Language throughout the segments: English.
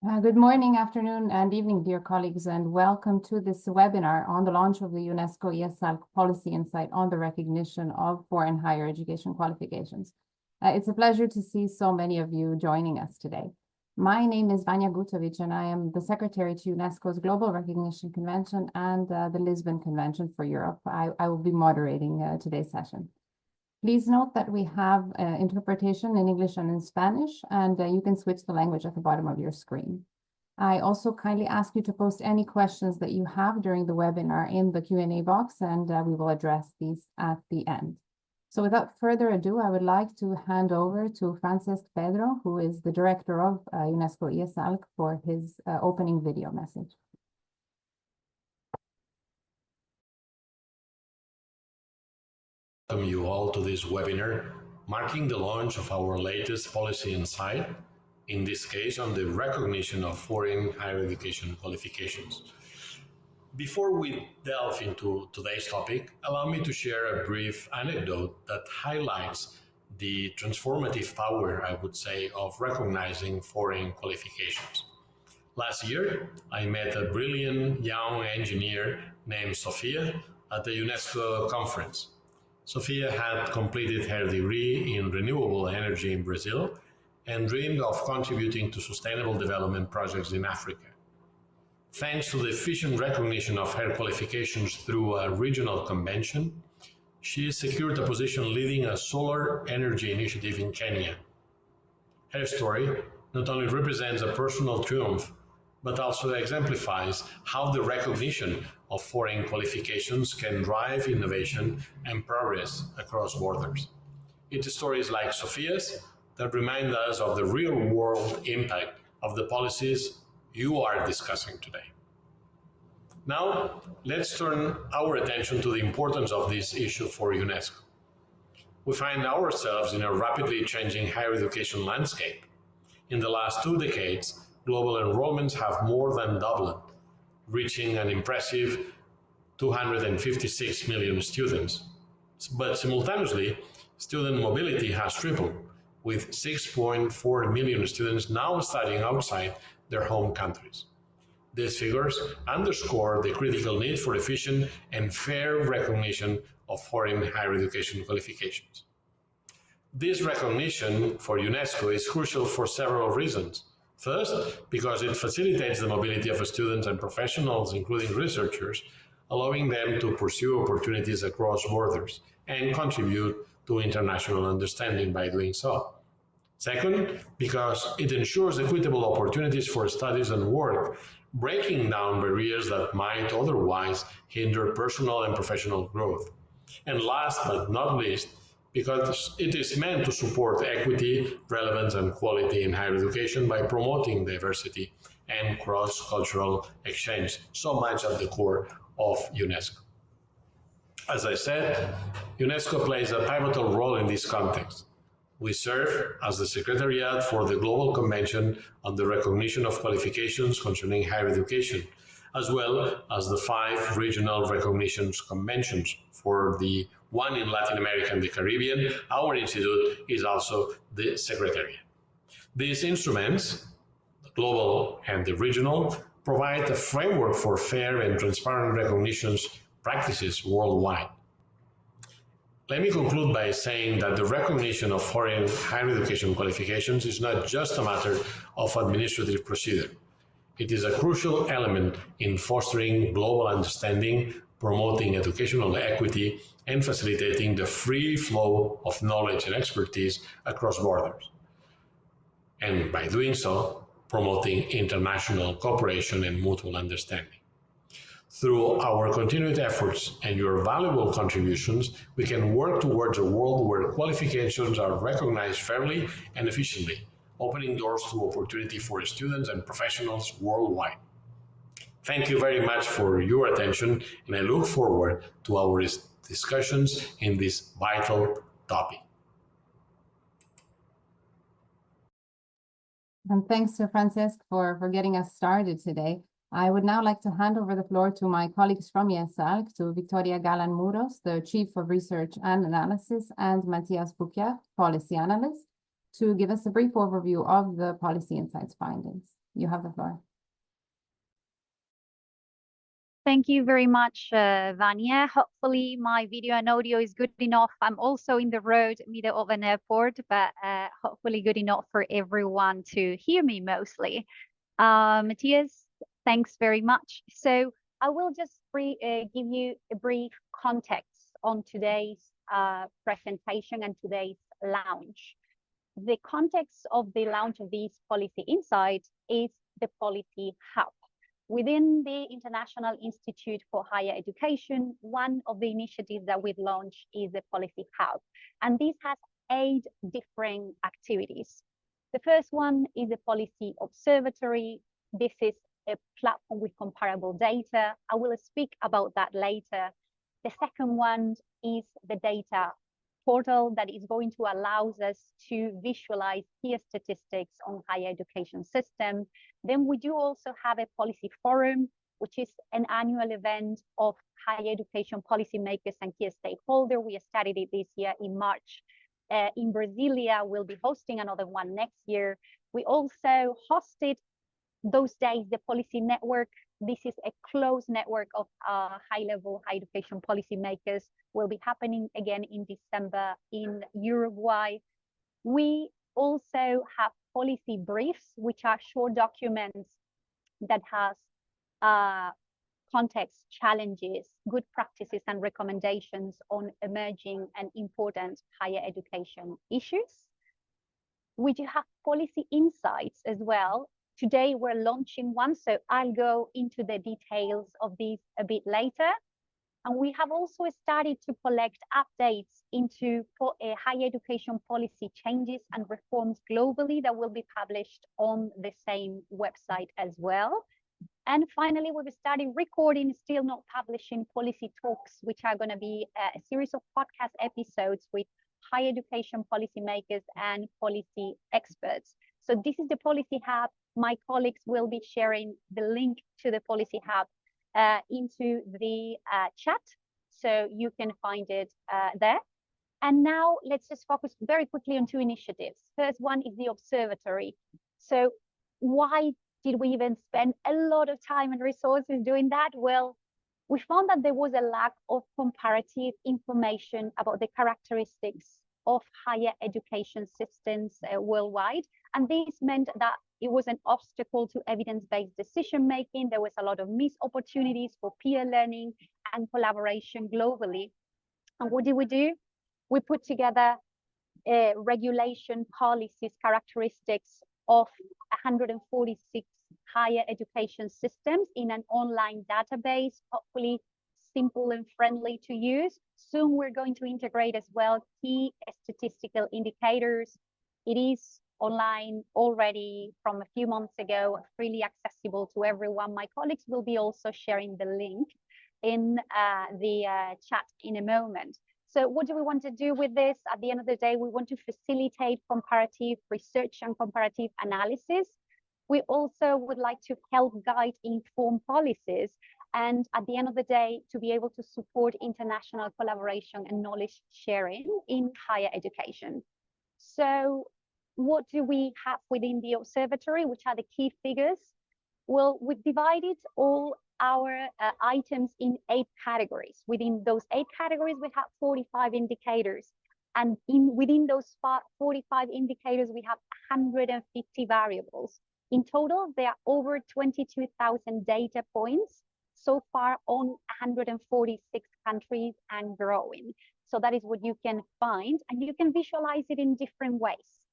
Good morning, afternoon, and evening, dear colleagues, and welcome to this webinar on the launch of the UNESCO IESALC Policy Insight on the recognition of foreign higher education qualifications. It's a pleasure to see so many of you joining us today. My name is Vanja Gutovic, and I am the Secretary to UNESCO's Global Recognition Convention and the Lisbon Convention for Europe. I will be moderating today's session. Please note that we have interpretation in English and in Spanish, and you can switch the language at the bottom of your screen. I also kindly ask you to post any questions that you have during the webinar in the Q&A box, and we will address these at the end. So without further ado, I would like to hand over to Francesc Pedro, who is the Director of UNESCO IESALC, for his opening video message. Welcome you all to this webinar, marking the launch of our latest policy insight, in this case on the recognition of foreign higher education qualifications. Before we delve into today's topic, allow me to share a brief anecdote that highlights the transformative power, I would say, of recognizing foreign qualifications. Last year, I met a brilliant young engineer named Sofia at the UNESCO conference. Sofia had completed her degree in renewable energy in Brazil and dreamed of contributing to sustainable development projects in Africa. Thanks to the efficient recognition of her qualifications through a regional convention, she secured a position leading a solar energy initiative in Kenya. Her story not only represents a personal triumph, but also exemplifies how the recognition of foreign qualifications can drive innovation and progress across borders. It's stories like Sofia's that remind us of the real-world impact of the policies you are discussing today. Now, let's turn our attention to the importance of this issue for UNESCO. We find ourselves in a rapidly changing higher education landscape. In the last 2 decades, global enrollments have more than doubled, reaching an impressive 256 million students. But simultaneously, student mobility has tripled, with 6.4 million students now studying outside their home countries. These figures underscore the critical need for efficient and fair recognition of foreign higher education qualifications. This recognition for UNESCO is crucial for several reasons. First, because it facilitates the mobility of students and professionals, including researchers, allowing them to pursue opportunities across borders and contribute to international understanding by doing so. Second, because it ensures equitable opportunities for studies and work, breaking down barriers that might otherwise hinder personal and professional growth. And last but not least, because it is meant to support equity, relevance, and quality in higher education by promoting diversity and cross-cultural exchange, so much at the core of UNESCO. As I said, UNESCO plays a pivotal role in this context. We serve as the Secretariat for the Global Convention on the Recognition of Qualifications Concerning Higher Education, as well as the 5 regional recognitions conventions. For the one in Latin America and the Caribbean, our institute is also the Secretariat. These instruments, the global and the regional, provide a framework for fair and transparent recognitions practices worldwide. Let me conclude by saying that the recognition of foreign higher education qualifications is not just a matter of administrative procedure. It is a crucial element in fostering global understanding, promoting educational equity, and facilitating the free flow of knowledge and expertise across borders. And by doing so, promoting international cooperation and mutual understanding. Through our continued efforts and your valuable contributions, we can work towards a world where qualifications are recognized fairly and efficiently, opening doors to opportunity for students and professionals worldwide. Thank you very much for your attention, and I look forward to our discussions in this vital topic. And thanks to Francesc for getting us started today. I would now like to hand over the floor to my colleagues from IESALC, to Victoria Galan-Muros, the Chief of Research and Analysis, and Matthias Bukia, Policy Analyst, to give us a brief overview of the Policy Insights findings. You have the floor. Thank you very much, Vanya. Hopefully my video and audio is good enough. I'm also in the road, middle of an airport, but hopefully good enough for everyone to hear me mostly. Matthias, thanks very much. So I will just give you a brief context on today's presentation and today's launch. The context of the launch of these policy insights is the Policy Hub. Within the International Institute for Higher Education, one of the initiatives that we've launched is the Policy Hub. And this has 8 different activities. The first one is the Policy Observatory. This is a platform with comparable data. I will speak about that later. The second one is the data portal that is going to allow us to visualize key statistics on higher education system. Then we do also have a policy forum, which is an annual event of higher education policymakers and key stakeholders. We started it this year in March. In Brasilia, we'll be hosting another one next year. We also hosted those days the policy network. This is a closed network of high-level higher education policymakers. Will be happening again in December in Uruguay. We also have policy briefs, which are short documents that has context, challenges, good practices, and recommendations on emerging and important higher education issues. We do have policy insights as well. Today we're launching one, so I'll go into the details of these a bit later. And we have also started to collect updates into higher education policy changes and reforms globally that will be published on the same website as well. And finally, we've started recording, still not publishing, policy talks, which are going to be a series of podcast episodes with higher education policymakers and policy experts. So this is the Policy Hub. My colleagues will be sharing the link to the Policy Hub into the chat, so you can find it there. And now let's just focus very quickly on 2 initiatives. First one is the observatory. So why did we even spend a lot of time and resources doing that? Well, we found that there was a lack of comparative information about the characteristics of higher education systems worldwide. And this meant that it was an obstacle to evidence-based decision-making. There was a lot of missed opportunities for peer learning and collaboration globally. And what did we do? We put together regulation policies, characteristics of 146 higher education systems in an online database, hopefully simple and friendly to use. Soon we're going to integrate as well key statistical indicators. It is online already from a few months ago, freely accessible to everyone. My colleagues will be also sharing the link in the chat in a moment. So what do we want to do with this? At the end of the day, we want to facilitate comparative research and comparative analysis. We also would like to help guide informed policies, and at the end of the day, to be able to support international collaboration and knowledge sharing in higher education. So what do we have within the observatory? Which are the key figures? Well, we've divided all our items in 8 categories. Within those 8 categories, we have 45 indicators. And within those 45 indicators, we have 150 variables. In total, there are over 22,000 data points so far on 146 countries and growing. So that is what you can find, and you can visualize it in different ways.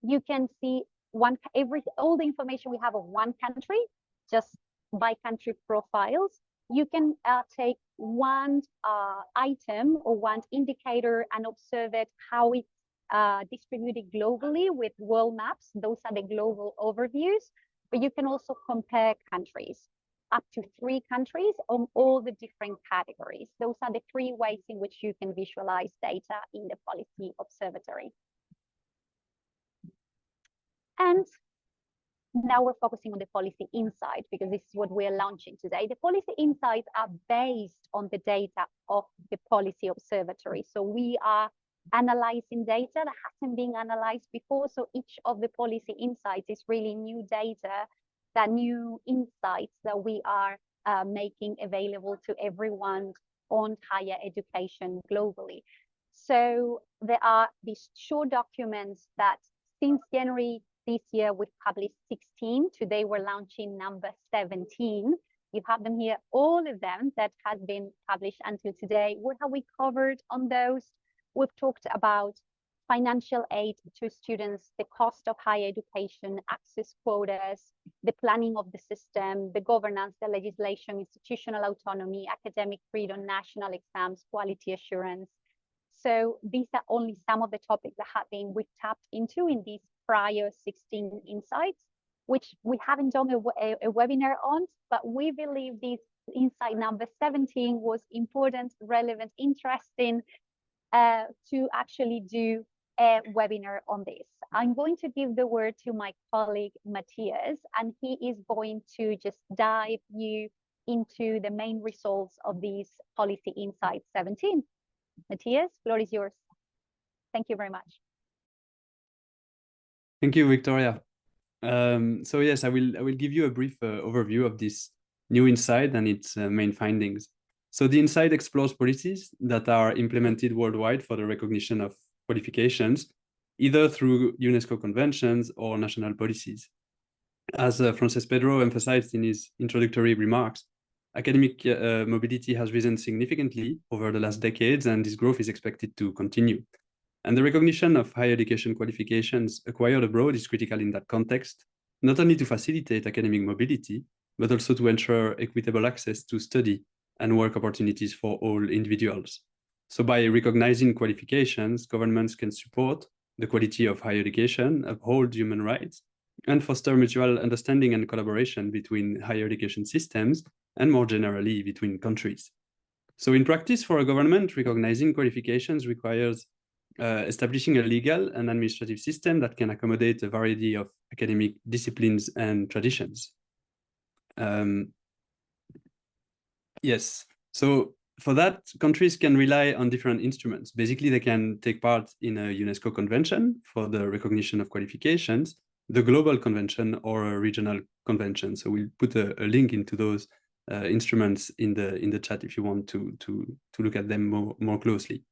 You can see all the information we have of one country, just by country profiles. You can take one item or one indicator and observe it, how it's distributed globally with world maps. Those are the global overviews, but you can also compare countries, up to 3 countries on all the different categories. Those are the 3 ways in which you can visualize data in the Policy Observatory. And now we're focusing on the policy insight, because this is what we're launching today. The policy insights are based on the data of the Policy Observatory. So we are analyzing data that hasn't been analyzed before. So each of the policy insights is really new data the new insights that we are making available to everyone on higher education globally. So there are these short documents that since January this year, we've published 16. Today, we're launching number 17. You have them here, all of them that has been published until today. What have we covered on those? We've talked about financial aid to students, the cost of higher education, access quotas, the planning of the system, the governance, the legislation, institutional autonomy, academic freedom, national exams, quality assurance. So these are only some of the topics that have been we've tapped into in these prior 16 insights, which we haven't done a webinar on, but we believe this insight number 17 was important, relevant, interesting to actually do a webinar on this. I'm going to give the word to my colleague, Matthias, and he is going to just dive you into the main results of these Policy Insights 17. Matthias, floor is yours. Thank you very much. Thank you, Victoria. So yes, I will give you a brief overview of this new insight and its main findings. So the insight explores policies that are implemented worldwide for the recognition of qualifications, either through UNESCO conventions or national policies. As Frances Pedro emphasized in his introductory remarks, academic mobility has risen significantly over the last decades, and this growth is expected to continue. And the recognition of higher education qualifications acquired abroad is critical in that context, not only to facilitate academic mobility, but also to ensure equitable access to study and work opportunities for all individuals. So by recognizing qualifications, governments can support the quality of higher education, uphold human rights, and foster mutual understanding and collaboration between higher education systems and more generally between countries. So in practice, for a government, recognizing qualifications requires establishing a legal and administrative system that can accommodate a variety of academic disciplines and traditions. Yes, so for that, countries can rely on different instruments. Basically, they can take part in a UNESCO convention for the recognition of qualifications, the Global Convention, or a regional convention. So we'll put a link into those instruments in the chat if you want to look at them more closely.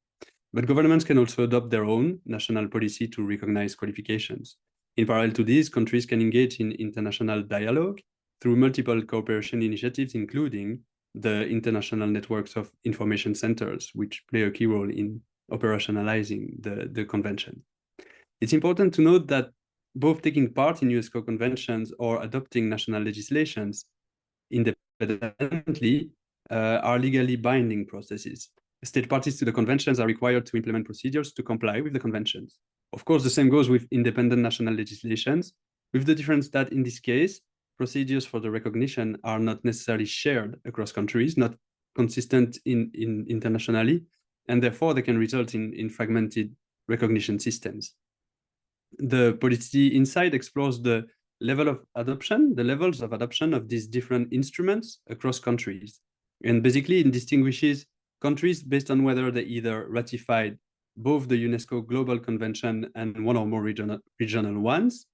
But governments can also adopt their own national policy to recognize qualifications. In parallel to this, countries can engage in international dialogue through multiple cooperation initiatives, including the international networks of information centers, which play a key role in operationalizing the convention. It's important to note that both taking part in UNESCO conventions or adopting national legislations independently are legally binding processes. State parties to the conventions are required to implement procedures to comply with the conventions. Of course, the same goes with independent national legislations, with the difference that in this case, procedures for the recognition are not necessarily shared across countries, not consistent internationally, and therefore they can result in fragmented recognition systems. The Policy Insight explores the levels of adoption of these different instruments across countries. And basically it distinguishes countries based on whether they either ratified both the UNESCO Global Convention and one or more regional ones.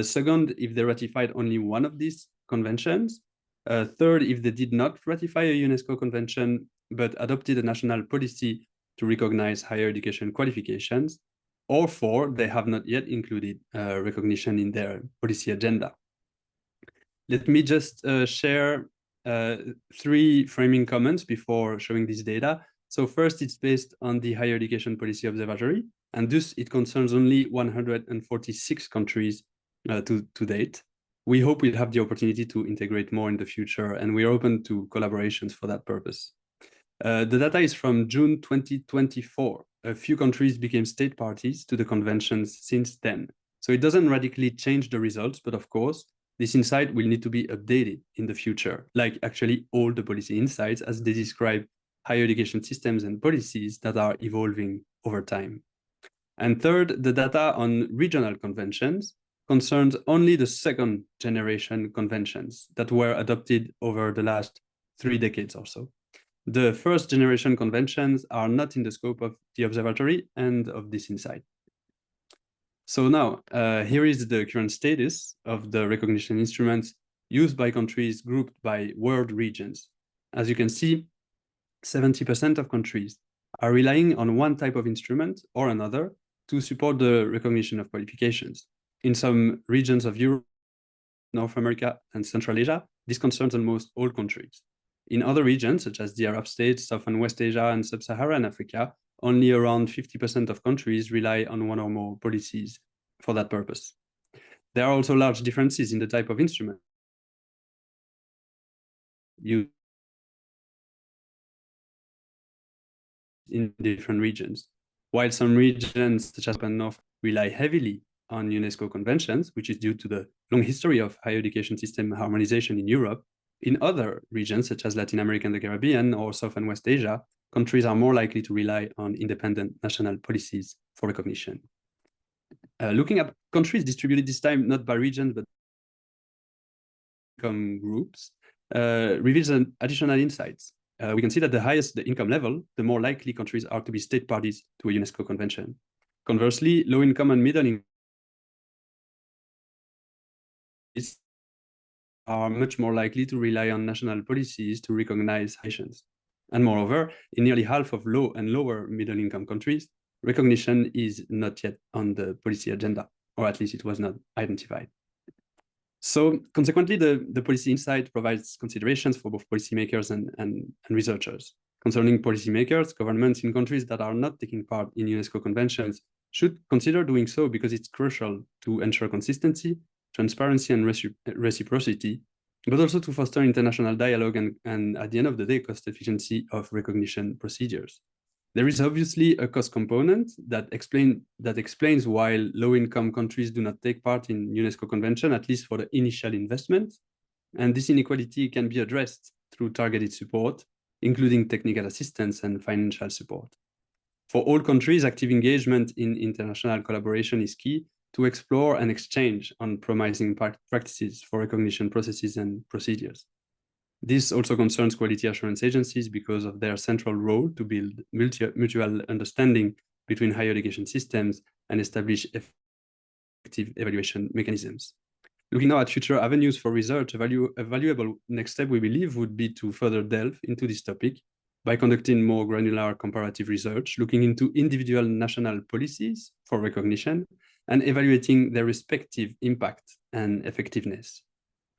Second, if they ratified only one of these conventions. Third, if they did not ratify a UNESCO convention, but adopted a national policy to recognize higher education qualifications. Or four, they have not yet included recognition in their policy agenda. Let me just share 3 framing comments before showing this data. So first, it's based on the Higher Education Policy Observatory, and thus it concerns only 146 countries to date. We hope we'll have the opportunity to integrate more in the future, and we're open to collaborations for that purpose. The data is from June 2024. A few countries became state parties to the conventions since then. So it doesn't radically change the results, but of course, this insight will need to be updated in the future, like actually all the policy insights as they describe higher education systems and policies that are evolving over time. And third, the data on regional conventions concerns only the second generation conventions that were adopted over the last 3 decades or so. The first generation conventions are not in the scope of the observatory and of this insight. So now, here is the current status of the recognition instruments used by countries grouped by world regions. As you can see, 70% of countries are relying on one type of instrument or another to support the recognition of qualifications. In some regions of Europe, North America, and Central Asia, this concerns almost all countries. In other regions, such as the Arab states, South and West Asia, and Sub-Saharan Africa, only around 50% of countries rely on one or more policies for that purpose. There are also large differences in the type of instrument used in different regions. While some regions, such as North, rely heavily on UNESCO conventions, which is due to the long history of higher education system harmonization in Europe, in other regions, such as Latin America and the Caribbean or South and West Asia, countries are more likely to rely on independent national policies for recognition. Looking at countries distributed this time not by regions, but income groups, reveals additional insights. We can see that the higher the income level, the more likely countries are to be state parties to a UNESCO convention. Conversely, low income and middle income are much more likely to rely on national policies to recognize nations. And moreover, in nearly half of low and lower middle income countries, recognition is not yet on the policy agenda, or at least it was not identified. So consequently, the policy insight provides considerations for both policymakers and researchers. Concerning policymakers, governments in countries that are not taking part in UNESCO conventions should consider doing so because it's crucial to ensure consistency, transparency, and reciprocity, but also to foster international dialogue and at the end of the day, cost efficiency of recognition procedures. There is obviously a cost component that explains why low-income countries do not take part in UNESCO convention, at least for the initial investment. And this inequality can be addressed through targeted support, including technical assistance and financial support. For all countries, active engagement in international collaboration is key to explore and exchange on promising practices for recognition processes and procedures. This also concerns quality assurance agencies because of their central role to build mutual understanding between higher education systems and establish effective evaluation mechanisms. Looking now at future avenues for research, a valuable next step, we believe, would be to further delve into this topic by conducting more granular comparative research, looking into individual national policies for recognition and evaluating their respective impact and effectiveness.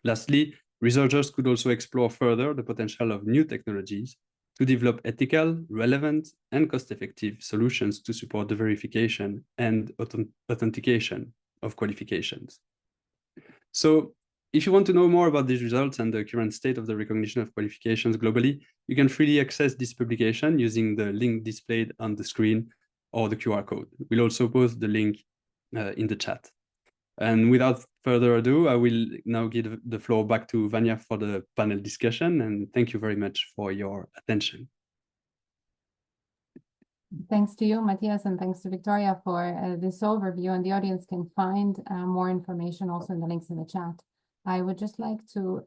Lastly, researchers could also explore further the potential of new technologies to develop ethical, relevant, and cost-effective solutions to support the verification and authentication of qualifications. So, if you want to know more about these results and the current state of the recognition of qualifications globally, you can freely access this publication using the link displayed on the screen or the QR code. We'll also post the link in the chat. And without further ado, I will now give the floor back to Vanya for the panel discussion, and thank you very much for your attention. Thanks to you, Matthias, and thanks to Victoria for this overview, and the audience can find more information also in the links in the chat. I would just like to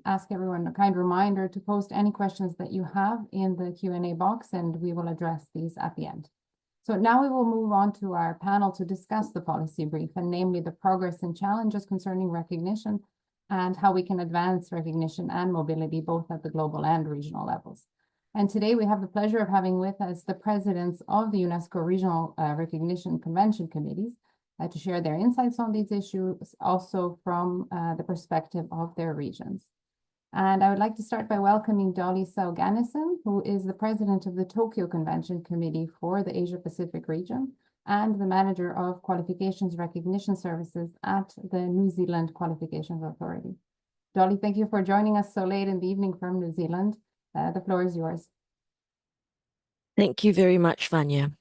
ask everyone a kind reminder to post any questions that you have in the Q&A box, and we will address these at the end. So now we will move on to our panel to discuss the policy brief, and namely the progress and challenges concerning recognition and how we can advance recognition and mobility both at the global and regional levels. And today we have the pleasure of having with us the presidents of the UNESCO Regional Recognition Convention Committees to share their insights on these issues, also from the perspective of their regions. And I would like to start by welcoming Dolly Sauganison, who is the president of the Tokyo Convention Committee for the Asia Pacific region and the manager of Qualifications Recognition Services at the New Zealand Qualifications Authority. Dolly, thank you for joining us so late in the evening from New Zealand. The floor is yours. Thank you very much, Vanya.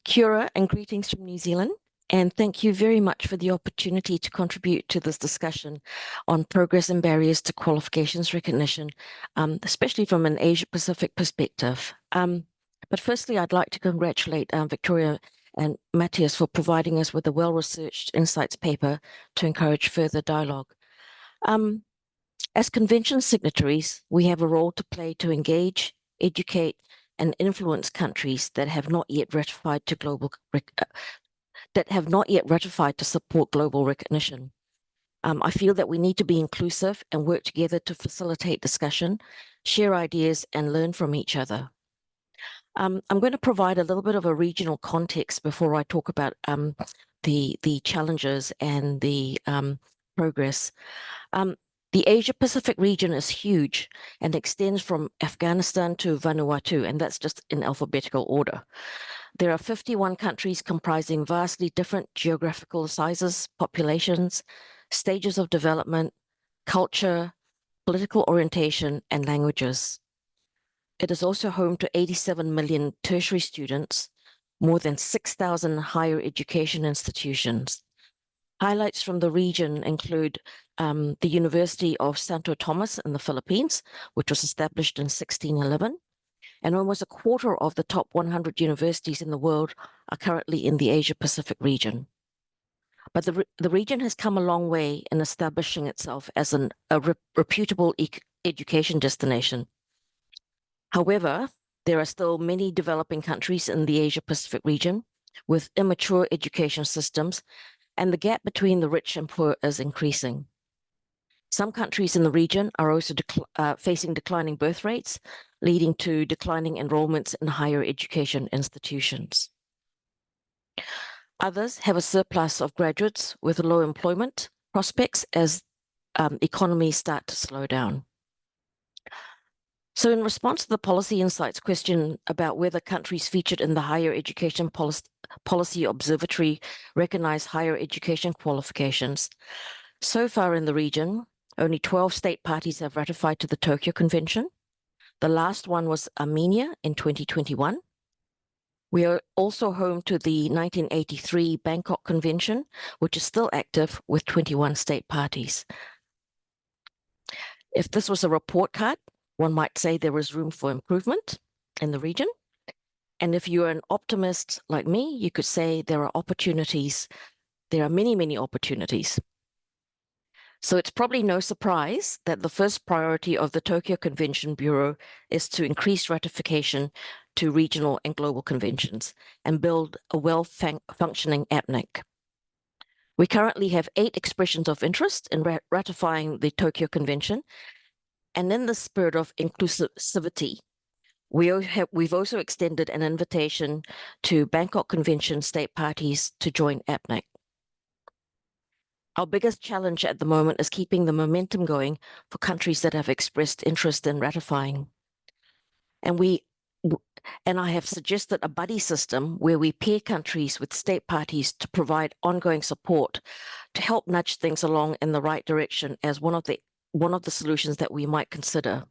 Kia ora and greetings from New Zealand. And thank you very much for the opportunity to contribute to this discussion on progress and barriers to qualifications recognition, especially from an Asia-Pacific perspective. But firstly, I'd like to congratulate Victoria and Matthias for providing us with a well-researched insights paper to encourage further dialogue. As convention signatories, we have a role to play to engage, educate, and influence countries that have not yet ratified to support global recognition. I feel that we need to be inclusive and work together to facilitate discussion, share ideas, and learn from each other. I'm going to provide a little bit of a regional context before I talk about the challenges and the progress. The Asia-Pacific region is huge and extends from Afghanistan to Vanuatu, and that's just in alphabetical order. There are 51 countries comprising vastly different geographical sizes, populations, stages of development, culture, political orientation, and languages. It is also home to 87 million tertiary students, more than 6,000 higher education institutions. Highlights from the region include the University of Santo Tomas in the Philippines, which was established in 1611, and almost a quarter of the top 100 universities in the world are currently in the Asia-Pacific region. But the region has come a long way in establishing itself as a reputable education destination. However, there are still many developing countries in the Asia-Pacific region with immature education systems, and the gap between the rich and poor is increasing. Some countries in the region are also facing declining birth rates, leading to declining enrollments in higher education institutions. Others have a surplus of graduates with low employment prospects as economies start to slow down. So in response to the Policy Insights question about whether countries featured in the Higher Education Policy Observatory recognize higher education qualifications, so far in the region, only 12 state parties have ratified to the Tokyo Convention. The last one was Armenia in 2021. We are also home to the 1983 Bangkok Convention, which is still active with 21 state parties. If this was a report card, one might say there is room for improvement in the region. And if you're an optimist like me, you could say there are opportunities. There are many, many opportunities. So it's probably no surprise that the first priority of the Tokyo Convention Bureau is to increase ratification to regional and global conventions and build a well-functioning APNIC. We currently have 8 expressions of interest in ratifying the Tokyo Convention. And in the spirit of inclusivity, we've also extended an invitation to Bangkok Convention state parties to join APNIC. Our biggest challenge at the moment is keeping the momentum going for countries that have expressed interest in ratifying. And I have suggested a buddy system where we pair countries with state parties to provide ongoing support to help nudge things along in the right direction as one of the solutions that we might consider.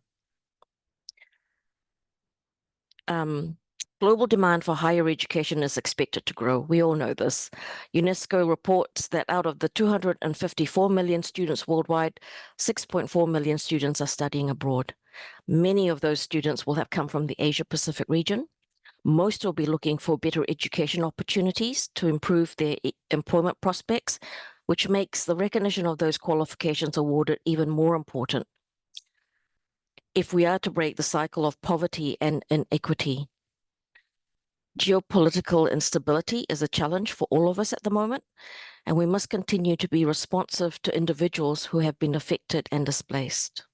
Global demand for higher education is expected to grow. We all know this. UNESCO reports that out of the 254 million students worldwide, 6.4 million students are studying abroad. Many of those students will have come from the Asia-Pacific region. Most will be looking for better education opportunities to improve their employment prospects, which makes the recognition of those qualifications awarded even more important if we are to break the cycle of poverty and inequity. Geopolitical instability is a challenge for all of us at the moment, and we must continue to be responsive to individuals who have been affected and displaced.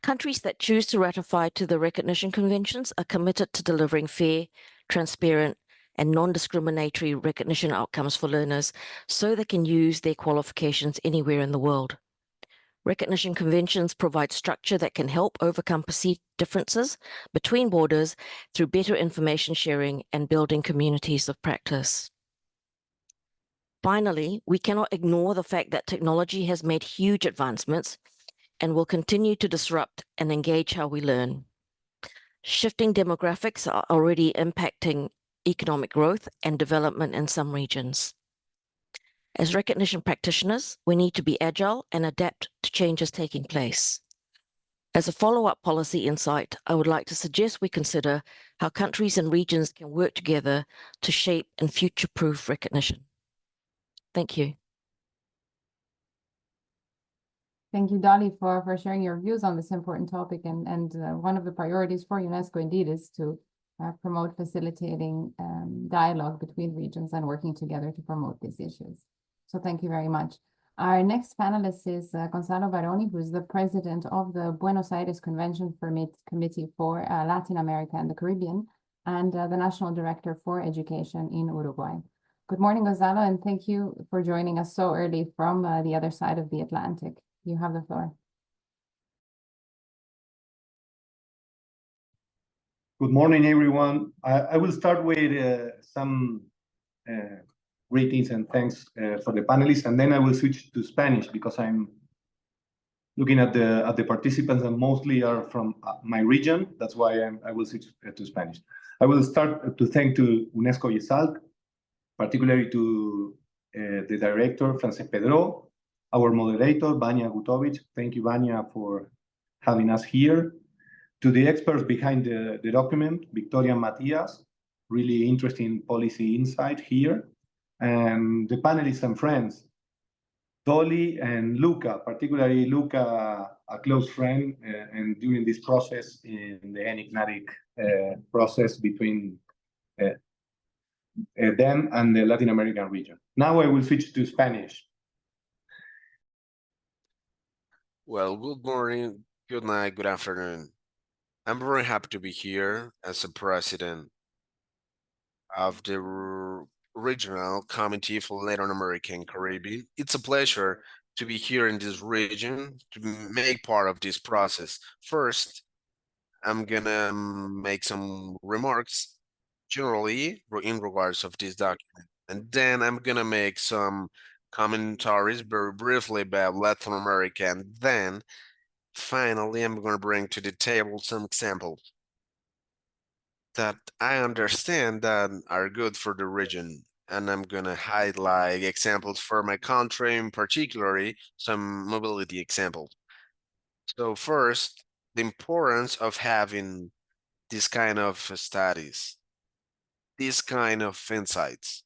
Countries that choose to ratify to the recognition conventions are committed to delivering fair, transparent, and non-discriminatory recognition outcomes for learners so they can use their qualifications anywhere in the world. Recognition conventions provide structure that can help overcome perceived differences between borders through better information sharing and building communities of practice. Finally, we cannot ignore the fact that technology has made huge advancements and will continue to disrupt and engage how we learn. Shifting demographics are already impacting economic growth and development in some regions. As recognition practitioners, we need to be agile and adapt to changes taking place. As a follow-up policy insight, I would like to suggest we consider how countries and regions can work together to shape and future-proof recognition. Thank you. Thank you, Dolly, for sharing your views on this important topic. And one of the priorities for UNESCO indeed is to promote facilitating dialogue between regions and working together to promote these issues. So thank you very much. Our next panelist is Gonzalo Baroni, who is the president of the Buenos Aires Convention Committee for Latin America and the Caribbean, and the national director for education in Uruguay. Good morning, Gonzalo, and thank you for joining us so early from the other side of the Atlantic. You have the floor. Good morning, everyone. I will start with some greetings and thanks for the panelists, and then I will switch to Spanish because I'm looking at the participants and mostly are from my region. That's why I will switch to Spanish. I will start to thank to UNESCO IESALC, particularly to the director, Frances Pedro, our moderator, Vanya Gutovic. Thank you, Vanya, for having us here. To the experts behind the document, Victoria and Matias, really interesting policy insight here. And the panelists and friends, Dolly and Luca, particularly Luca, a close friend, and during this process, in the enigmatic process between them and the Latin American region. Now I will switch to Spanish. Well, good morning, good night, good afternoon. I'm very happy to be here as a president of the Regional Committee for Latin America and Caribbean. It's a pleasure to be here in this region to make part of this process. First, I'm gonna make some remarks generally in regards of this document, and then I'm gonna make some commentaries very briefly about Latin America, and then finally I'm gonna bring to the table some examples that I understand that are good for the region, and I'm gonna highlight examples for my country, in particularly some mobility examples. So first, the importance of having this kind of studies, this kind of insights,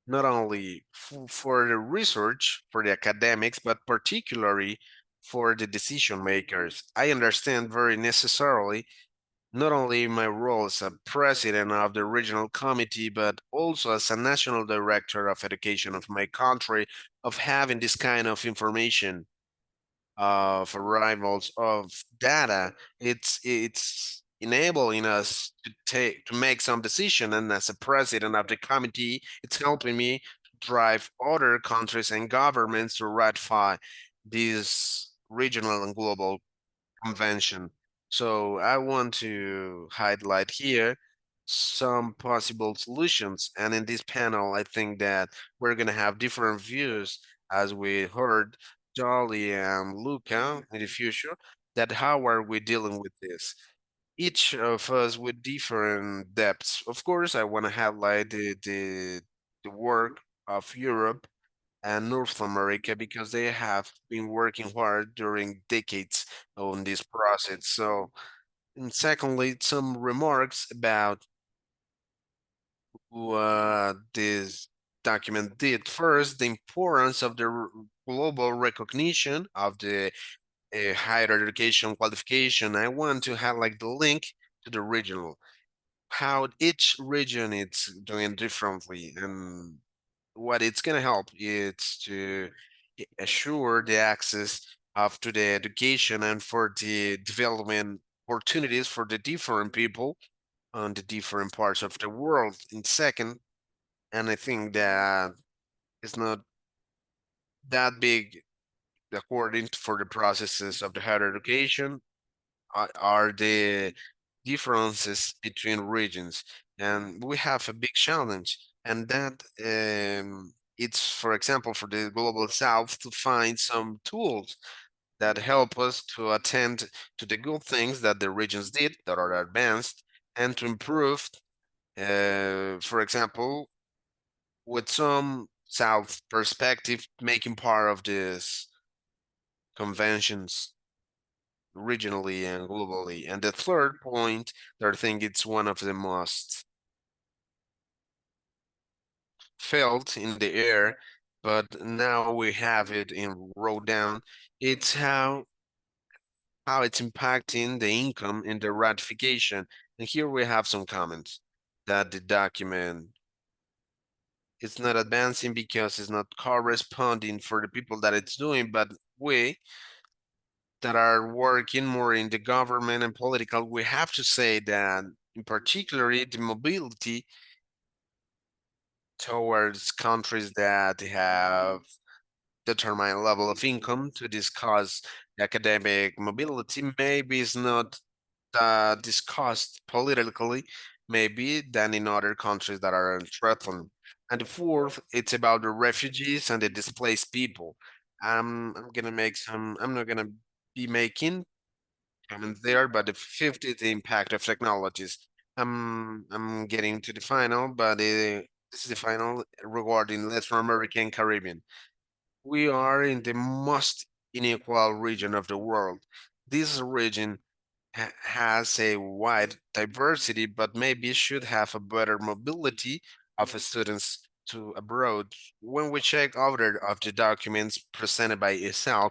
not only for the research, for the academics, but particularly for the decision makers. I understand very necessarily not only my role as a president of the regional committee, but also as a national director of education of my country, of having this kind of information of arrivals of data. It's enabling us to make some decision, and as a president of the committee, it's helping me to drive other countries and governments to ratify this regional and global convention. So I want to highlight here some possible solutions. And in this panel, I think that we're going to have different views, as we heard Dolly and Luca in the future, that how are we dealing with this? Each of us with different depths. Of course, I want to highlight the work of Europe and North America, because they have been working hard during decades on this process. So, and secondly, some remarks about what this document did. First, the importance of the global recognition of the higher education qualification. I want to highlight the link to the regional, how each region is doing differently, and what it's going to help is to assure the access of to the education and for the development opportunities for the different people on the different parts of the world. In second, and I think that it's not that big according to, for the processes of the higher education, are the differences between regions, and we have a big challenge, and that it's, for example, for the global south to find some tools that help us to attend to the good things that the regions did that are advanced, and to improve, for example, with some south perspective making part of this conventions regionally and globally. And the third point that I think it's one of the most felt in the air, but now we have it in wrote down, it's how it's impacting the income in the ratification. And here we have some comments that the document It's not advancing because it's not corresponding for the people that it's doing, but we that are working more in the government and political, we have to say that in particular the mobility towards countries that have determined level of income to discuss academic mobility maybe is not discussed politically, maybe than in other countries that are threatened. And the fourth, it's about the refugees and the displaced people. I'm not gonna be making comments there, but the fifth is the impact of technologies. I'm getting to the final, but this is the final regarding Latin American Caribbean. We are in the most unequal region of the world. This region has a wide diversity, but maybe should have a better mobility of students to abroad. When we check other of the documents presented by IESALC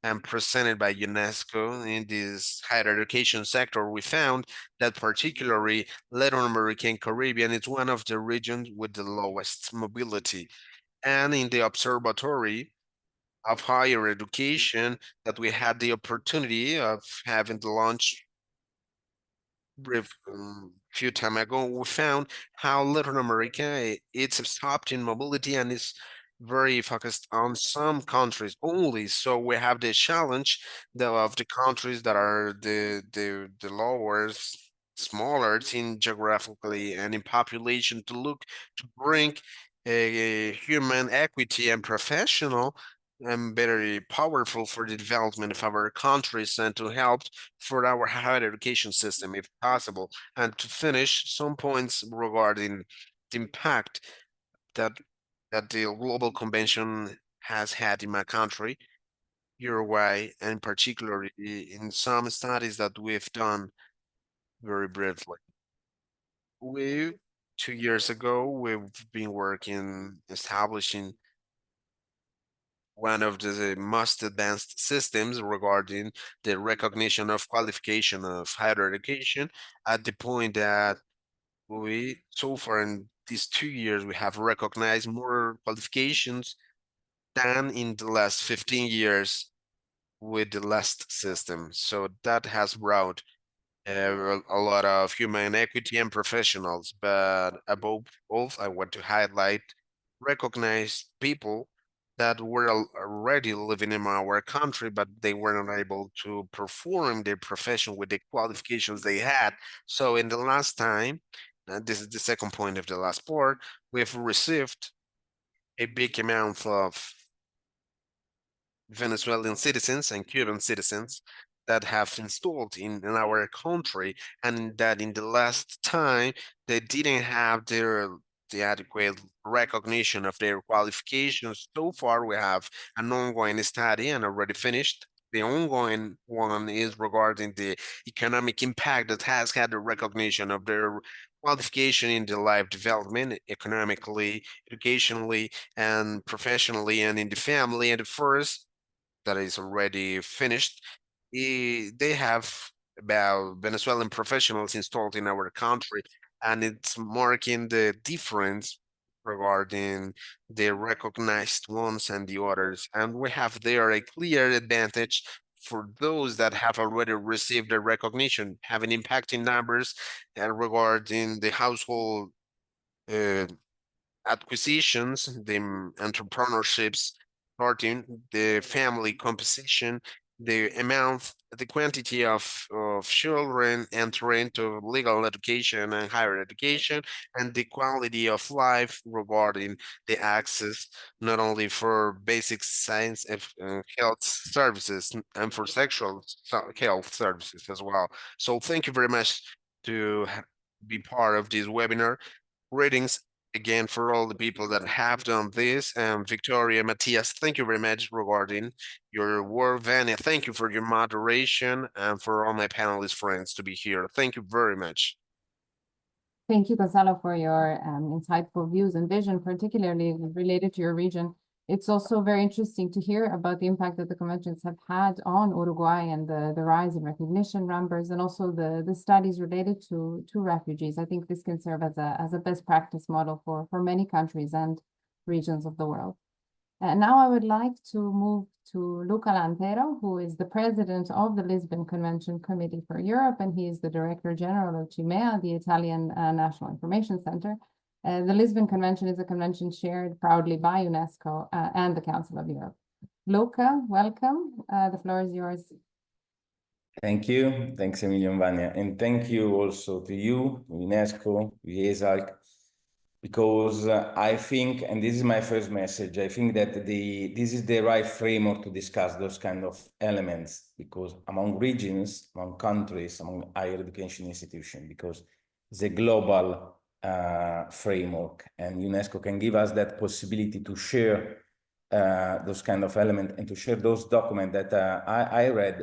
and presented by UNESCO in this higher education sector, we found that particularly Latin American Caribbean is one of the regions with the lowest mobility. And in the observatory of higher education that we had the opportunity of having the launch brief few time ago, we found how Latin America it's stopped in mobility and is very focused on some countries only. So we have the challenge of the countries that are the lowest, smaller in geographically and in population to look to bring a human equity and professional and very powerful for the development of our countries and to help for our higher education system if possible. And to finish, some points regarding the impact that the Global Convention has had in my country, Uruguay, and particularly in some studies that we've done very briefly. 2 years ago, we've been working establishing one of the most advanced systems regarding the recognition of qualification of higher education at the point that we so far in these 2 years we have recognized more qualifications than in the last 15 years with the last system. So that has brought a lot of human equity and professionals, but above all, I want to highlight recognize people that were already living in our country, but they weren't able to perform their profession with the qualifications they had. So in the last time, this is the second point of the last part, we've received a big amount of Venezuelan citizens and Cuban citizens that have installed in our country, and that in the last time they didn't have the adequate recognition of their qualifications. So far, we have an ongoing study and already finished. The ongoing one is regarding the economic impact that has had the recognition of their qualification in the life development, economically, educationally, and professionally, and in the family. And the first that is already finished. They have about Venezuelan professionals installed in our country, and it's marking the difference regarding the recognized ones and the others. And we have there a clear advantage for those that have already received the recognition, having impacting numbers and regarding the household uh, acquisitions, the entrepreneurships, starting the family composition, the amount, the quantity of children entering into legal education and higher education, and the quality of life regarding the access, not only for basic science and health services and for sexual health services as well. So thank you very much to be part of this webinar. Greetings again for all the people that have done this. Victoria, Matthias, thank you very much regarding your work. Vania, thank you for your moderation and for all my panelist friends to be here. Thank you very much. Thank you, Gonzalo, for your insightful views and vision, particularly related to your region. It's also very interesting to hear about the impact that the conventions have had on Uruguay and the rise in recognition numbers, and also the studies related to refugees. I think this can serve as a best practice model for many countries and regions of the world. And now I would like to move to Luca Lantero, who is the president of the Lisbon Convention Committee for Europe, and he is the Director General of CIMEA, the Italian National Information Center. The Lisbon Convention is a convention shared proudly by UNESCO and the Council of Europe. Luca, welcome. The floor is yours. Thank you. Thanks a million, Vanya. And thank you also to you, UNESCO, IESALC, because I think, and this is my first message, I think that this is the right framework to discuss those kind of elements, because among regions, among countries, among higher education institutions, because it's a global framework, and UNESCO can give us that possibility to share those kind of elements and to share those documents that I read,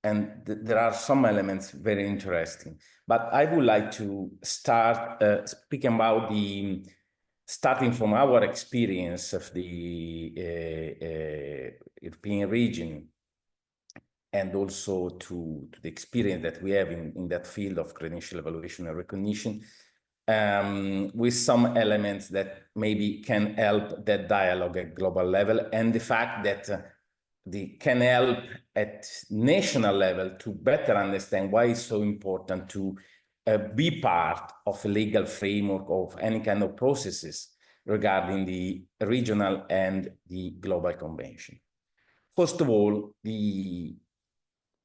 and there are some elements very interesting. But I would like to start speaking about starting from our experience of the European region, and also to the experience that we have in that field of credential evaluation and recognition, with some elements that maybe can help that dialogue at global level, and the fact that they can help at national level to better understand why it's so important to be part of a legal framework of any kind of processes regarding the regional and the global convention. First of all,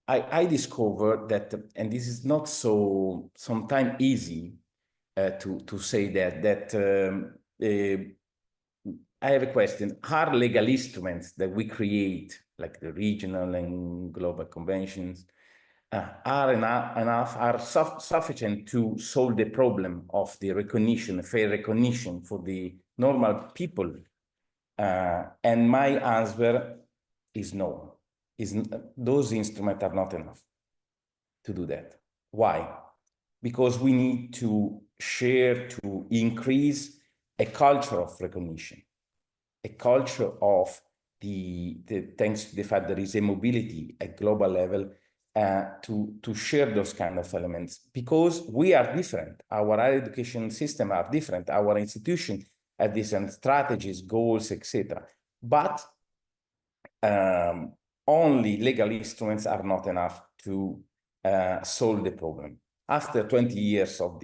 I discovered that, and this is not so sometimes easy to say that I have a question. Are legal instruments that we create, like the regional and global conventions, are sufficient to solve the problem of the recognition, fair recognition for the normal people? And my answer is no. Those instruments are not enough to do that. Why? Because we need to share, to increase a culture of recognition, a culture of thanks to the fact there is a mobility at global level, to share those kind of elements, because we are different. Our higher education system are different. Our institutions have different strategies, goals, etc. But only legal instruments are not enough to solve the problem. After 20 years of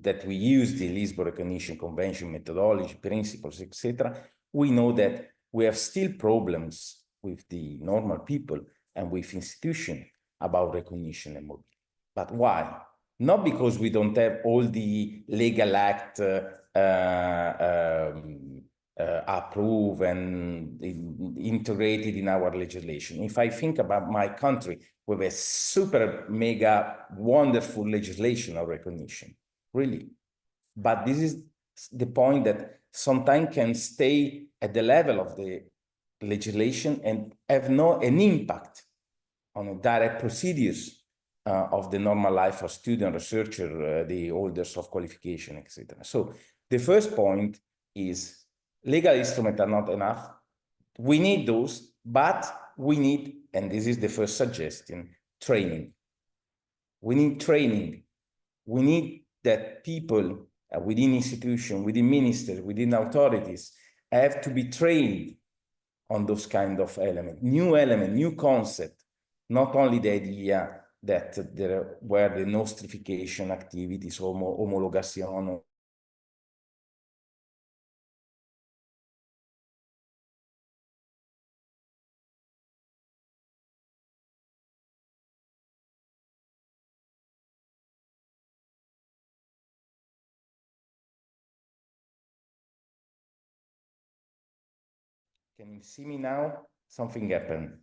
that we use the Lisbon Recognition Convention methodology, principles, etc., we know that we have still problems with the normal people and with institutions about recognition and mobility. But why? Not because we don't have all the legal act approved and integrated in our legislation. If I think about my country, we have a super mega wonderful legislation of recognition, really. But this is the point that sometimes can stay at the level of the legislation and have an impact on the direct procedures of the normal life of student, researcher, the holders of qualification, etc. So the first point is legal instruments are not enough. We need those, but we need, and this is the first suggestion, training. We need training. We need that people within institutions, within ministers, within authorities have to be trained on those kind of elements, new concept, not only the idea that there were the nostrification activities, homologation. Can you see me now? Something happened.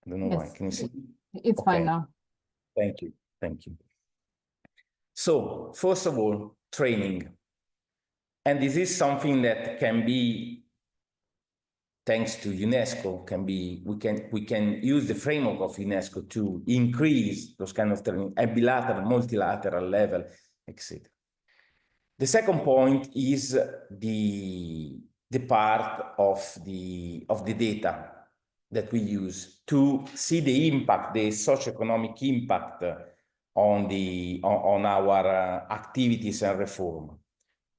I don't know why. Can you see me? It's fine now. Thank you. Thank you. So, first of all, training. And this is something that can be, thanks to UNESCO, we can use the framework of UNESCO to increase those kind of training at bilateral, multilateral level, etc. The second point is the part of the data that we use to see the impact, the socioeconomic impact on our activities and reform.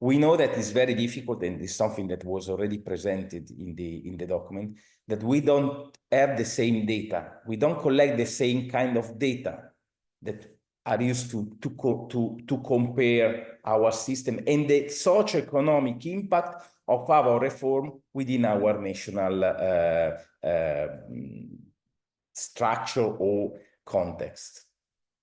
We know that it's very difficult, and it's something that was already presented in the document, that we don't have the same data. We don't collect the same kind of data that are used to compare our system and the socioeconomic impact of our reform within our national structure or context.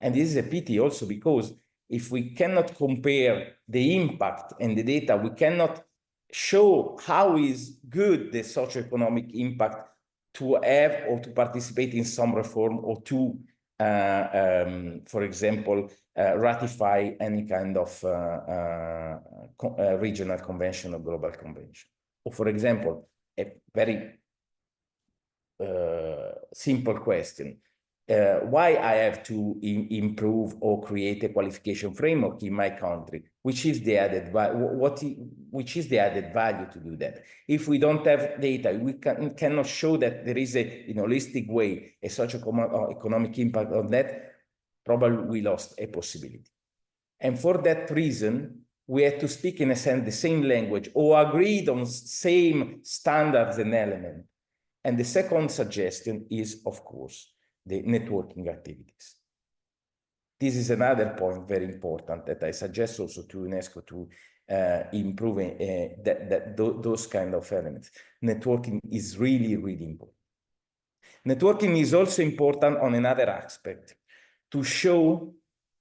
And this is a pity also, because if we cannot compare the impact and the data, we cannot show how is good the socioeconomic impact to have or to participate in some reform, or to, for example, ratify any kind of regional convention or global convention. Or, for example, a very simple question. Why I have to improve or create a qualification framework in my country? Which is the added which is the added value to do that? If we don't have data, we cannot show that there is a holistic way, a socio-economic impact on that. Probably we lost a possibility. And for that reason, we have to speak in a sense the same language, or agreed on same standards and elements. And the second suggestion is, of course, the networking activities. This is another point very important that I suggest also to UNESCO to improve those kind of elements. Networking is really, really important. Networking is also important on another aspect, to show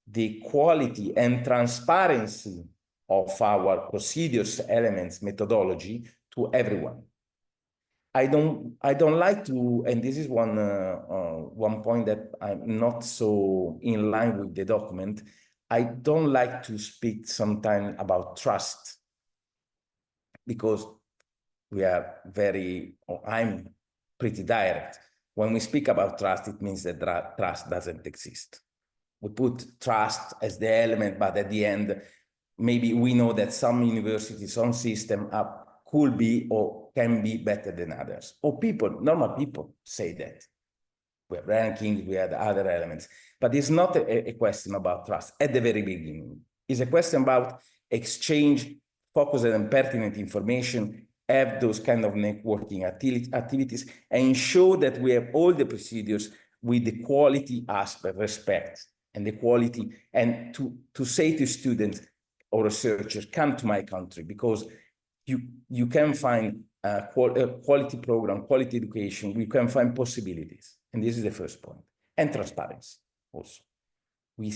the quality and transparency of our procedures, elements, methodology to everyone. I don't like to, and this is one point that I'm not so in line with the document. I don't like to speak sometimes about trust, because we are I'm pretty direct. When we speak about trust, it means that trust doesn't exist. We put trust as the element, but at the end, maybe we know that some universities, some system could be or can be better than others. Or normal people say that. We have rankings, we have other elements. But it's not a question about trust at the very beginning. It's a question about exchange, focused and pertinent information, have those kind of networking activities, and ensure that we have all the procedures with the quality aspect, respect, and the quality, and to say to students or researchers, come to my country, because you can find a quality program, quality education, you can find possibilities. And this is the first point. And transparency also. We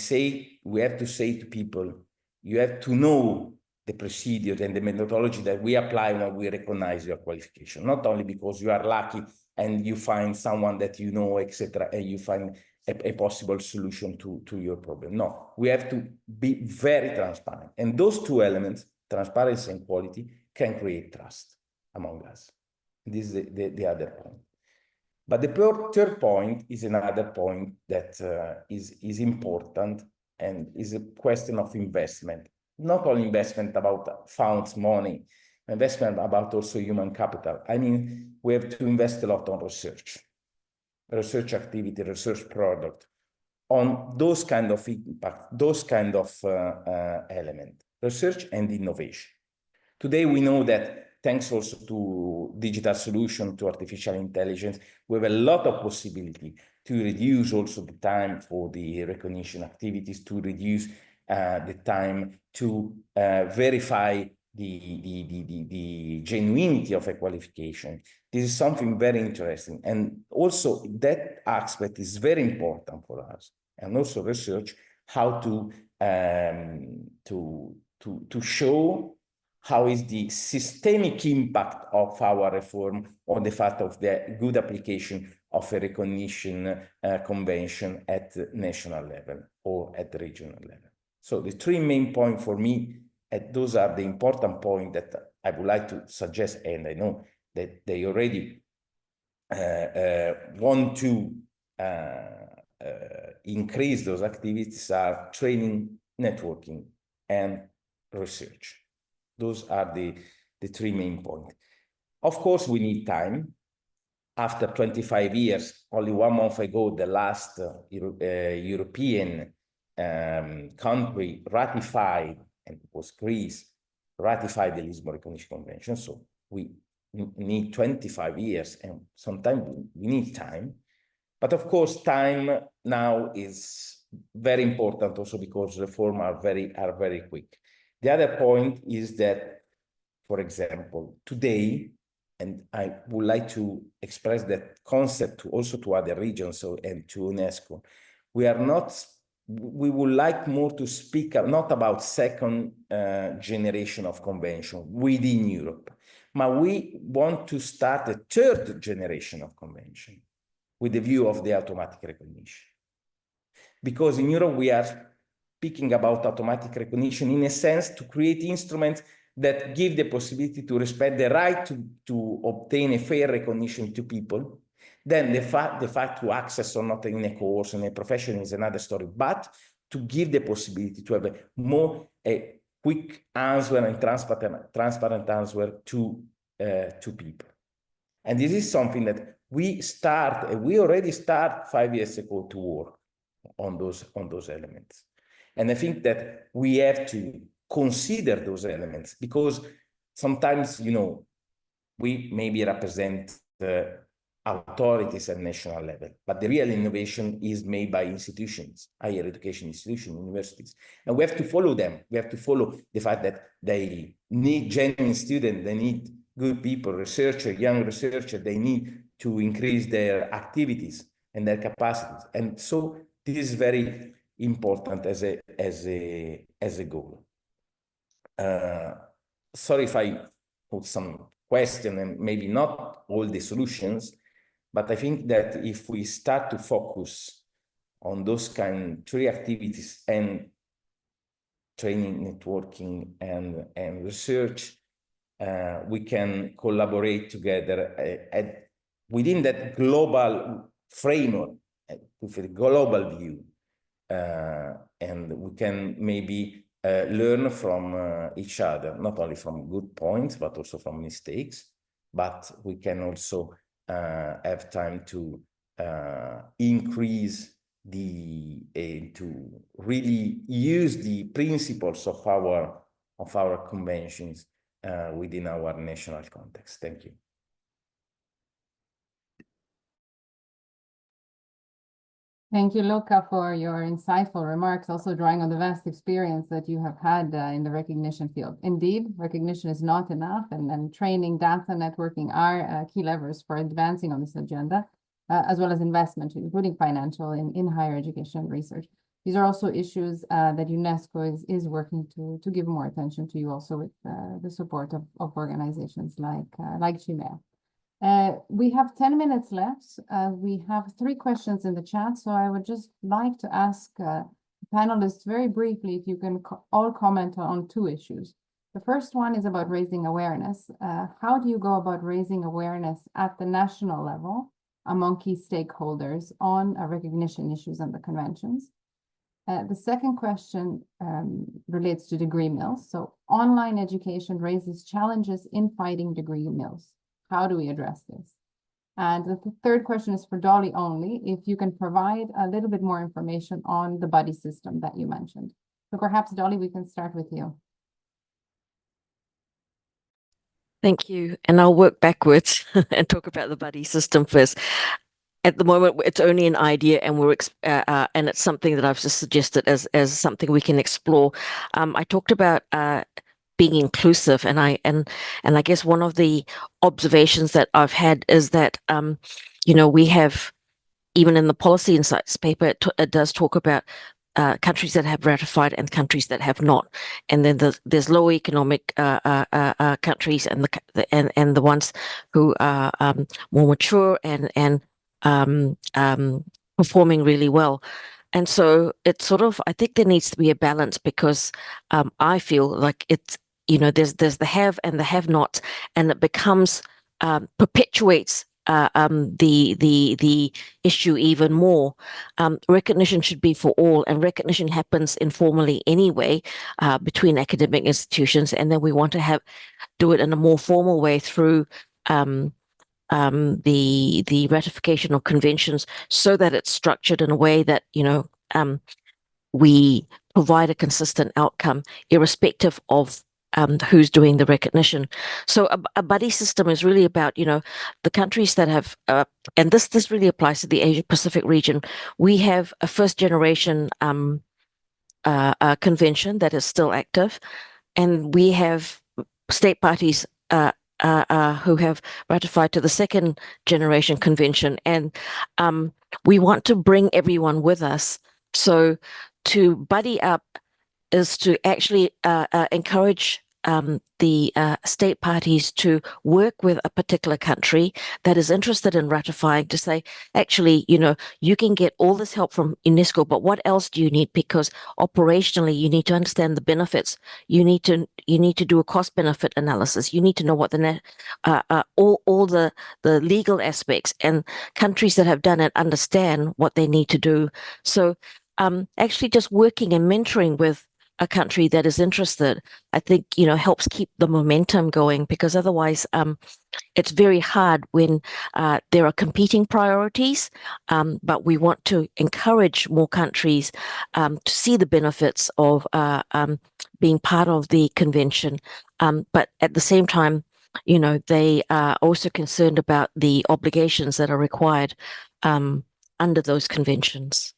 have to say to people, you have to know the procedure and the methodology that we apply when we recognize your qualification, not only because you are lucky and you find someone that you know, etc., and you find a possible solution to your problem. No, we have to be very transparent. And those two elements, transparency and quality, can create trust among us. This is the other point. But the third point is another point that is important, and is a question of investment. Not only investment about funds, money, investment about also human capital. I mean, we have to invest a lot on research activity, research product, on those kind of impact, those kind of element, research and innovation. Today, we know that thanks also to digital solution, to artificial intelligence, we have a lot of possibility to reduce also the time for the recognition activities, to reduce the time to verify the genuinity of a qualification. This is something very interesting. And also that aspect is very important for us. And also research how to show how is the systemic impact of our reform on the fact of the good application of a recognition convention at national level or at the regional level. So the three main points for me, those are the important points that I would like to suggest, and I know that they already want to increase those activities, are training, networking, and research. Those are the three main points. Of course, we need time. After 25 years, only 1 month ago, the last European country ratified, and it was Greece, ratified the Lisbon Recognition Convention. So we need 25 years, and sometimes we need time. But of course, time now is very important also because reforms are very quick. The other point is that, for example, today, and I would like to express that concept also to other regions and to UNESCO, we would like more to speak not about second generation of convention within Europe, but we want to start a third generation of convention with the view of the automatic recognition. Because in Europe, we are speaking about automatic recognition in a sense to create instruments that give the possibility to respect the right to obtain a fair recognition to people. Then the fact to access or not in a course, in a profession is another story, but to give the possibility to have a quick answer and transparent answer to people. And this is something that we already start 5 years ago to work on those elements. And I think that we have to consider those elements because sometimes, we maybe represent the authorities at national level, but the real innovation is made by institutions, higher education institutions, universities. And we have to follow them. We have to follow the fact that they need genuine students, they need good people, researchers, young researchers, they need to increase their activities and their capacities. And so this is very important as a goal. Sorry if I put some question and maybe not all the solutions, but I think that if we start to focus on those three activities and training, networking, and research, we can collaborate together within that global framework, with a global view, and we can maybe learn from each other, not only from good points, but also from mistakes, but we can also have time to increase to really use the principles of our conventions within our national context. Thank you. Thank you, Luca, for your insightful remarks, also drawing on the vast experience that you have had in the recognition field. Indeed, recognition is not enough, and training, data, networking are key levers for advancing on this agenda, as well as investment, including financial, in higher education research. These are also issues that UNESCO is working to give more attention to, you also with the support of organizations like CIMEA. We have 10 minutes left. We have 3 questions in the chat, so I would just like to ask panelists very briefly if you can all comment on 2 issues. The first one is about raising awareness. How do you go about raising awareness at the national level among key stakeholders on recognition issues and the conventions? The second question relates to degree mills. So online education raises challenges in fighting degree mills. How do we address this? And the third question is for Dolly only, if you can provide a little bit more information on the buddy system that you mentioned. So perhaps, Dolly, we can start with you. Thank you. And I'll work backwards and talk about the buddy system first. At the moment, it's only an idea, and and it's something that I've just suggested as something we can explore. I talked about being inclusive, and I guess one of the observations that I've had is that we have, even in the policy insights paper, it does talk about countries that have ratified and countries that have not, and then there's low economic countries and the ones who are more mature and performing really well. And so it's sort of, I think there needs to be a balance, because I feel like it's, there's the have and the have not, and it becomes perpetuates the issue even more. Recognition should be for all, and recognition happens informally anyway between academic institutions, and then we want to do it in a more formal way through the ratification of conventions, so that it's structured in a way that we provide a consistent outcome irrespective of who's doing the recognition. So a buddy system is really about, the countries that have, and this really applies to the Asia Pacific region. We have a first generation convention that is still active, and we have state parties who have ratified to the second generation convention, and we want to bring everyone with us. So to buddy up is to actually encourage the state parties to work with a particular country that is interested in ratifying, to say, actually, you can get all this help from UNESCO, but what else do you need? Because operationally, you need to understand the benefits. You need to do a cost benefit analysis. You need to know what all the legal aspects, and countries that have done it understand what they need to do. So actually just working and mentoring with a country that is interested, I think, helps keep the momentum going, because otherwise it's very hard when there are competing priorities, but we want to encourage more countries to see the benefits of being part of the convention. But at the same time, they are also concerned about the obligations that are required under those conventions.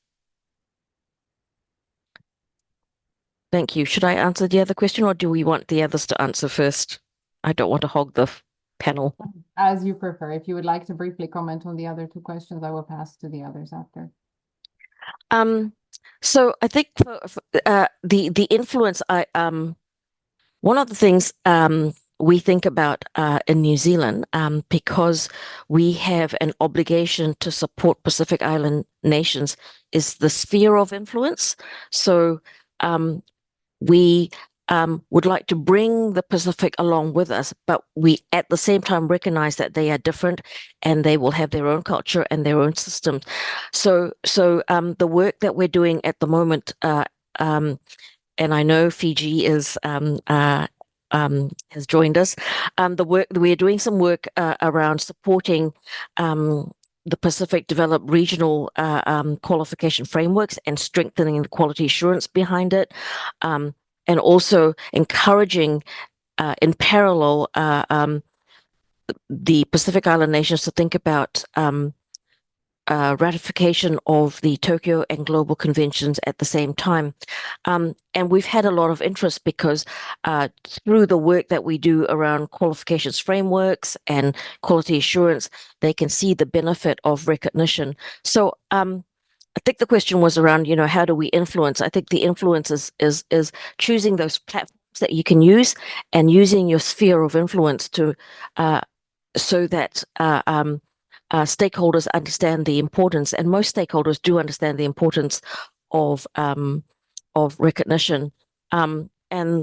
Thank you. Should I answer the other question, or do we want the others to answer first? I don't want to hog the panel. As you prefer. If you would like to briefly comment on the other two questions, I will pass to the others after. So I think for the influence, one of the things we think about in New Zealand, because we have an obligation to support Pacific Island nations, is the sphere of influence. So we would like to bring the Pacific along with us, but we at the same time recognize that they are different and they will have their own culture and their own systems. So the work that we're doing at the moment, and I know Fiji is has joined us. We're doing some work around supporting the Pacific develop regional qualification frameworks and strengthening the quality assurance behind it, and also encouraging in parallel the Pacific Island nations to think about ratification of the Tokyo and Global Conventions at the same time. And we've had a lot of interest because through the work that we do around qualifications frameworks and quality assurance, they can see the benefit of recognition. So I think the question was around, how do we influence? I think the influence is choosing those platforms that you can use and using your sphere of influence to so that stakeholders understand the importance, and most stakeholders do understand the importance of recognition. And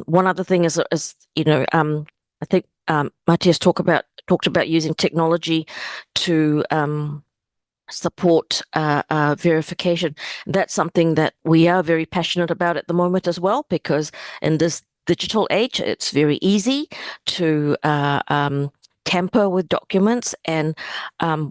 one other thing is I think Matthias talked about using technology to support verification. That's something that we are very passionate about at the moment as well, because in this digital age, it's very easy to tamper with documents, and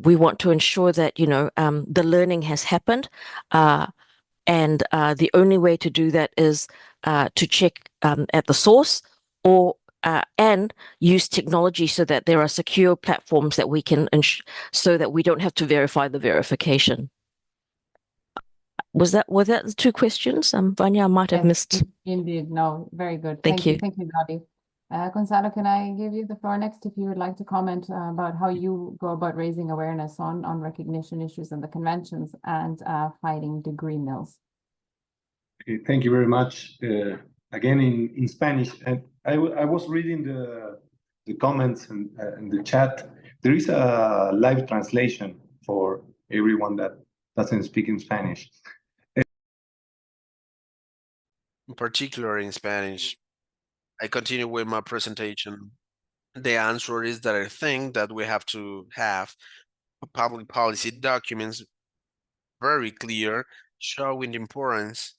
we want to ensure that the learning has happened, and the only way to do that is to check at the source, or and use technology so that there are secure platforms that we can so that we don't have to verify the verification. Were that the two questions? Vanya, I might have missed. Indeed, no, very good. Thank you. Thank you, Dottie. Gonzalo, can I give you the floor next if you would like to comment about how you go about raising awareness on recognition issues and the conventions and fighting degree mills? Okay, thank you very much. Again, in Spanish, and I was reading the comments and the chat. There is a live translation for everyone that doesn't speak in Spanish. In particular in Spanish, I continue with my presentation. The answer is that I think that we have to have public policy documents very clear, showing the importance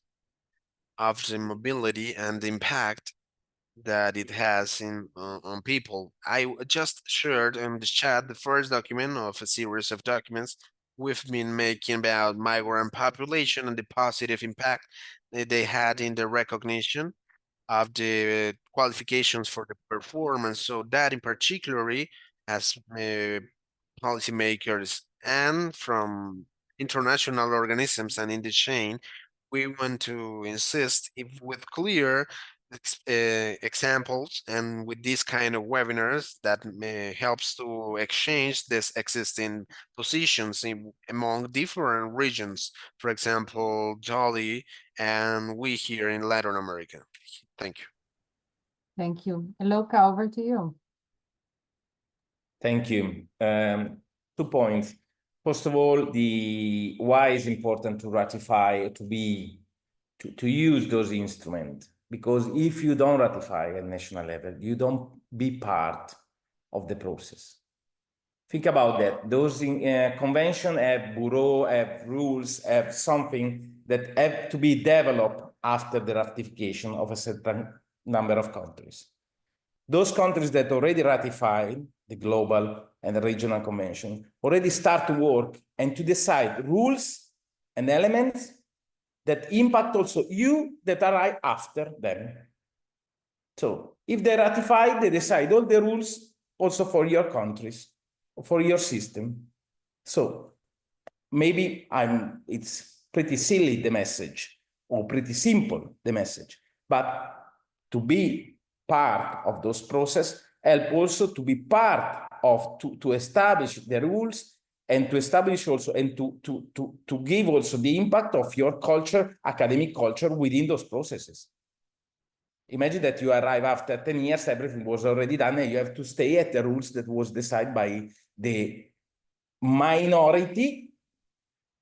of the mobility and the impact that it has on people. I just shared in the chat the first document of a series of documents we've been making about migrant population and the positive impact that they had in the recognition of the qualifications for the performance. So that in particularly as policymakers and from international organisms and in the chain, we want to insist if with clear examples and with these kind of webinars that helps to exchange this existing positions among different regions, for example, Jolly and we here in Latin America. Thank you. Thank you. Luca, over to you. Thank you. 2 points. First of all, why is important to ratify, to use those instruments? Because if you don't ratify at national level, you don't be part of the process. Think about that. Those conventions have bureau, have rules, have something that have to be developed after the ratification of a certain number of countries. Those countries that already ratified the global and the regional convention already start to work and to decide rules and elements that impact also you that arrive after them. So if they ratify, they decide all the rules also for your countries, for your system. So maybe it's pretty silly, the message, or pretty simple, the message, but to be part of those process help also to be part of, to establish the rules and to establish also and to give also the impact of your culture, academic culture within those processes. Imagine that you arrive after 10 years, everything was already done and you have to stay at the rules that was decided by the minority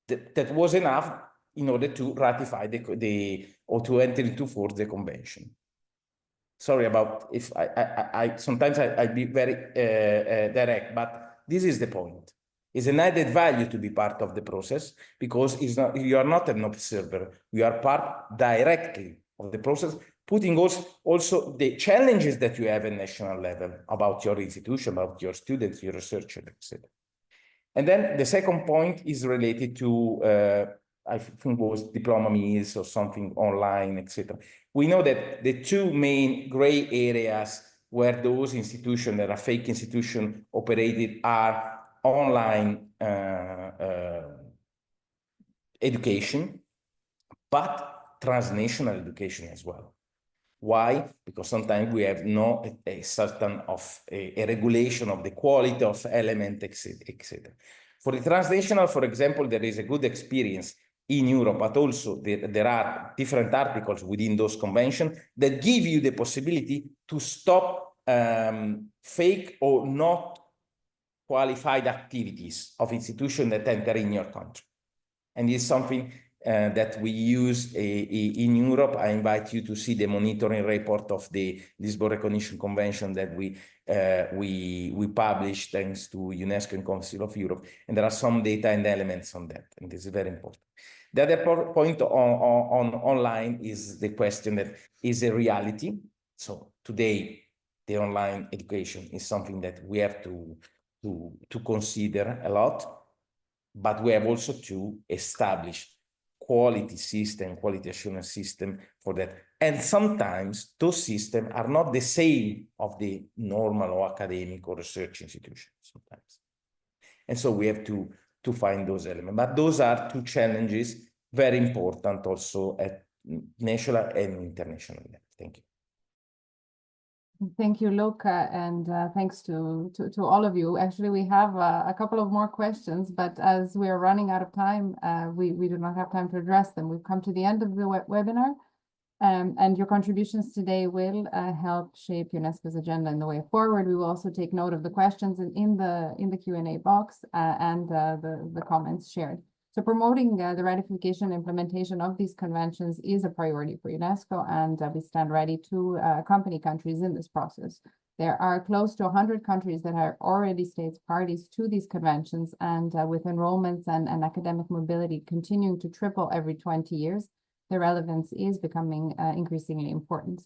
that was enough in order to ratify or to enter into force the convention. Sorry about if I sometimes I be very direct, but this is the point. It's an added value to be part of the process because you are not an observer. You are part directly of the process, putting also the challenges that you have at national level about your institution, about your students, your researchers, etc. And then the second point is related to I think it was diploma meals or something online, etc. We know that the two main gray areas where those institutions that are fake institutions operated are online education, but transnational education as well. Why? Because sometimes we have a certain of a regulation of the quality of element, etc. For the transnational, for example, there is a good experience in Europe, but also there are different articles within those conventions that give you the possibility to stop fake or not qualified activities of institutions that enter in your country. And it's something that we use in Europe. I invite you to see the monitoring report of the Lisbon Recognition Convention that we published thanks to UNESCO and Council of Europe. And there are some data and elements on that, and this is very important. The other point on online is the question that is a reality. So today, the online education is something that we have to consider a lot, but we have also to establish quality system, quality assurance system for that. And sometimes those systems are not the same of the normal or academic or research institutions sometimes. And so we have to find those elements. But those are two challenges, very important also at national and international level. Thank you. Thank you, Luca, and thanks to all of you. Actually, we have a couple of more questions, but as we are running out of time, we do not have time to address them. We've come to the end of the webinar, and your contributions today will help shape UNESCO's agenda in the way forward. We will also take note of the questions in the Q&A box and the comments shared. So promoting the ratification and implementation of these conventions is a priority for UNESCO, and we stand ready to accompany countries in this process. There are close to 100 countries that are already states parties to these conventions, and with enrollments and academic mobility continuing to triple every 20 years, the relevance is becoming increasingly important.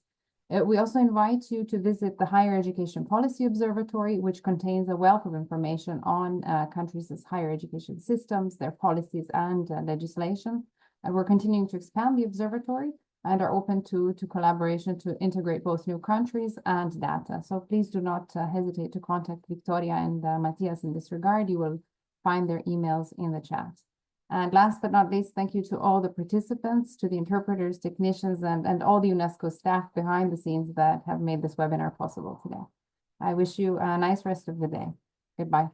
We also invite you to visit the Higher Education Policy Observatory, which contains a wealth of information on countries' higher education systems, their policies, and legislation. And we're continuing to expand the observatory and are open to collaboration to integrate both new countries and data. So please do not hesitate to contact Victoria and Matthias in this regard. You will find their emails in the chat. And last but not least, thank you to all the participants, to the interpreters, technicians, and all the UNESCO staff behind the scenes that have made this webinar possible today. I wish you a nice rest of the day. Goodbye.